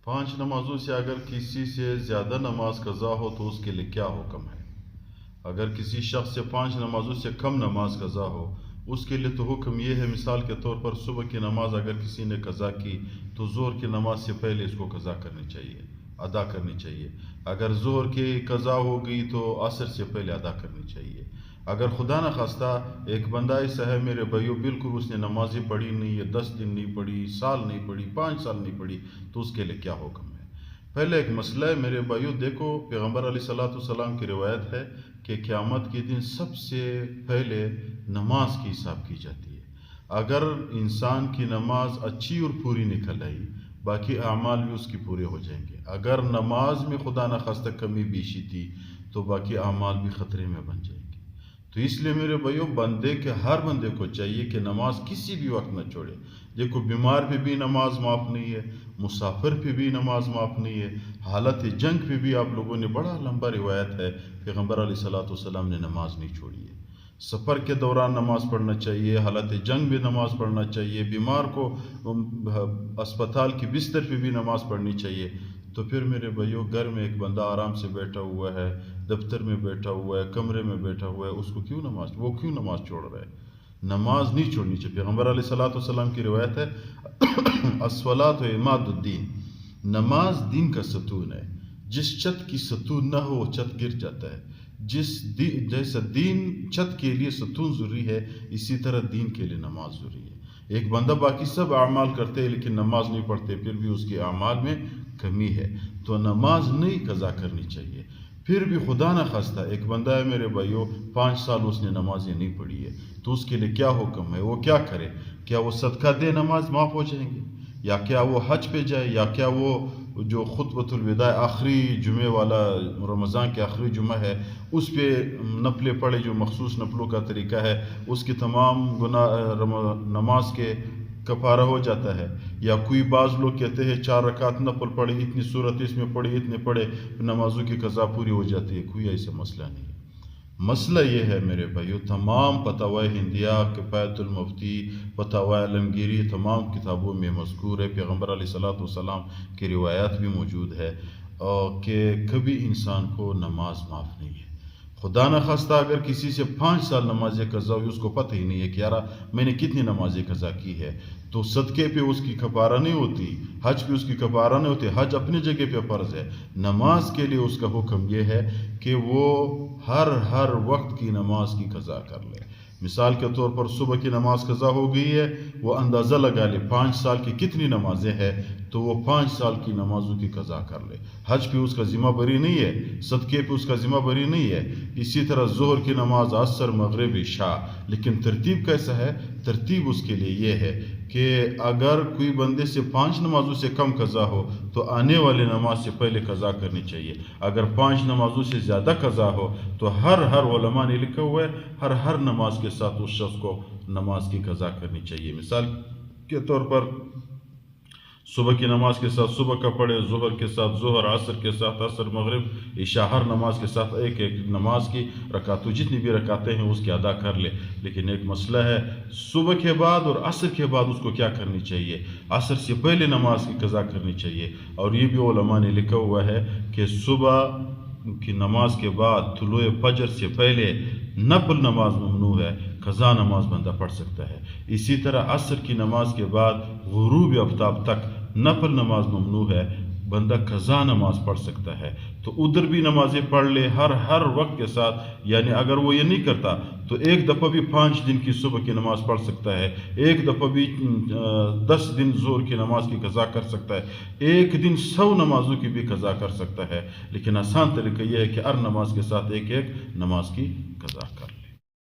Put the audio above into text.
5 نمازوں سے اگر کسی سے زیادہ نماز قضا ہو تو اس کے لیے کیا حکم ہے؟ اگر کسی شخص سے 5 نمازوں سے کم نماز قضا ہو اس کے لیے تو حکم یہ ہے، مثال کے طور پر صبح کی نماز اگر کسی نے قضا کی تو ظہر کی نماز سے پہلے اس کو قضا کرنی چاہیے، ادا کرنی چاہیے۔ اگر ظہر کی قضا ہو گئی تو عصر سے پہلے ادا کرنی چاہیے۔ اگر خدا نخواستہ ایک بندہ ایسا ہے میرے بھائیو، بالکل اس نے نمازیں پڑھی نہیں ہے، 10 دن نہیں پڑھی، سال نہیں پڑھی، 5 سال نہیں پڑھی، تو اس کے لیے کیا حکم ہے؟ پہلے ایک مسئلہ ہے میرے بھائیو، دیکھو پیغمبر علیہ السلام کی روایت ہے کہ قیامت کے دن سب سے پہلے نماز کی حساب کی جاتی ہے۔ اگر انسان کی نماز اچھی اور پوری نکل آئی باقی اعمال بھی اس کی پورے ہو جائیں گے۔ اگر نماز میں خدا نخواستہ کمی بیشی تھی تو باقی اعمال بھی خطرے میں بن جائیں گے۔ تو اس لیے میرے بھائیو، ہر بندے کو چاہیے کہ نماز کسی بھی وقت نہ چھوڑے۔ دیکھو بیمار پہ بھی نماز معاف نہیں ہے، مسافر پہ بھی نماز معاف نہیں ہے، حالت جنگ پہ بھی آپ لوگوں نے بڑا لمبا روایت ہے، پیغمبر علیہ السلام نے نماز نہیں چھوڑی ہے۔ سفر کے دوران نماز پڑھنا چاہیے، حالت جنگ میں نماز پڑھنا چاہیے، بیمار کو اسپتال کی بستر پہ بھی نماز پڑھنی چاہیے۔ تو پھر میرے بھائیو، گھر میں ایک بندہ آرام سے بیٹھا ہوا ہے، دفتر میں بیٹھا ہوا ہے، کمرے میں بیٹھا ہوا ہے، اس کو کیوں نماز چھوڑ رہا ہے؟ نماز نہیں چھوڑنی چاہیے۔ پیغمبر علیہ السلام کی روایت ہے الصلاۃ عماد الدین، نماز دین کا ستون ہے۔ جس چھت کی ستون نہ ہو وہ چھت گر جاتا ہے۔ جیسا دین چھت کے لیے ستون ضروری ہے اسی طرح دین کے لیے نماز ضروری ہے۔ ایک بندہ باقی سب اعمال کرتے ہیں لیکن نماز نہیں پڑھتے، پھر بھی اس کے اعمال میں کمی ہے، تو نماز نہیں قضا کرنی چاہیے۔ پھر بھی خدا نخواستہ ایک بندہ ہے میرے بھائیو، 5 سال اس نے نمازیں نہیں پڑھی ہے، تو اس کے لیے کیا حکم ہے؟ وہ کیا کرے؟ کیا وہ صدقہ دے، نماز معاف ہو جائیں گے؟ یا کیا وہ حج پہ جائے؟ یا کیا وہ جو خطبۃ الوداع آخری جمعے والا رمضان کے آخری جمعہ ہے اس پہ نفلیں پڑھے، جو مخصوص نفلوں کا طریقہ ہے، اس کی تمام گناہ نماز کے کفارہ ہو جاتا ہے؟ یا کوئی بعض لوگ کہتے ہیں 4 رکعت نفل پڑھے، اتنی صورت اس میں پڑھے، اتنے پڑھے، نمازوں کی قضا پوری ہو جاتی ہے؟ کوئی ایسا مسئلہ نہیں ہے۔ مسئلہ یہ ہے میرے بھائیو، تمام فتاوی ہندیہ، کفایت المفتی، فتاوی عالمگیری، تمام کتابوں میں مذکور ہے، پیغمبر علیہ السلام کی روایات بھی موجود ہے کہ کبھی انسان کو نماز معاف نہیں ہے۔ خدا نخواستہ اگر کسی سے 5 سال نمازیں قضا ہوئی، اس کو پتہ ہی نہیں ہے کہ یار میں نے کتنی نمازیں قضا کی ہے، تو صدقے پہ اس کی کفارہ نہیں ہوتی، حج پہ اس کی کفارہ نہیں ہوتی۔ حج اپنی جگہ پہ فرض ہے، نماز کے لیے اس کا حکم یہ ہے کہ وہ ہر وقت کی نماز کی قضا کر لے۔ مثال کے طور پر صبح کی نماز قضا ہو گئی ہے، وہ اندازہ لگا لے 5 سال کی کتنی نمازیں ہیں، تو وہ 5 سال کی نمازوں کی قضا کر لے۔ حج پہ اس کا ذمہ بری نہیں ہے، صدقے پہ اس کا ذمہ بری نہیں ہے۔ اسی طرح ظہر کی نماز، عصر، مغرب، عشاء، لیکن ترتیب کیسا ہے؟ ترتیب اس کے لیے یہ ہے کہ اگر کوئی بندے سے 5 نمازوں سے کم قضا ہو تو آنے والے نماز سے پہلے قضا کرنی چاہیے۔ اگر 5 نمازوں سے زیادہ قضا ہو تو ہر علماء نے لکھا ہوا ہے ہر نماز کے ساتھ اس شخص کو نماز کی قضا کرنی چاہیے۔ مثال کے طور پر صبح کی نماز کے ساتھ صبح کا پڑھے، ظہر کے ساتھ ظہر، عصر کے ساتھ عصر، مغرب، عشاء، ہر نماز کے ساتھ ایک نماز کی رکعتوں جتنی بھی رکعتیں ہیں اس کی ادا کر لے۔ لیکن ایک مسئلہ ہے، صبح کے بعد اور عصر کے بعد اس کو کیا کرنی چاہیے؟ عصر سے پہلے نماز کی قضا کرنی چاہیے۔ اور یہ بھی علماء نے لکھا ہوا ہے کہ صبح کی نماز کے بعد طلوع فجر سے پہلے نفل نماز ممنوع ہے، قضا نماز بندہ پڑھ سکتا ہے۔ اسی طرح عصر کی نماز کے بعد غروب آفتاب تک نفل نماز ممنوع ہے، بندہ قضا نماز پڑھ سکتا ہے۔ تو ادھر بھی نمازیں پڑھ لے ہر وقت کے ساتھ، یعنی اگر وہ یہ نہیں کرتا تو ایک دفعہ بھی 5 دن کی صبح کی نماز پڑھ سکتا ہے، ایک دفعہ بھی 10 دن ظہر کی نماز کی قضا کر سکتا ہے، ایک دن 100 نمازوں کی بھی قضا کر سکتا ہے۔ لیکن آسان طریقہ یہ ہے کہ ہر نماز کے ساتھ ایک نماز کی قضا کر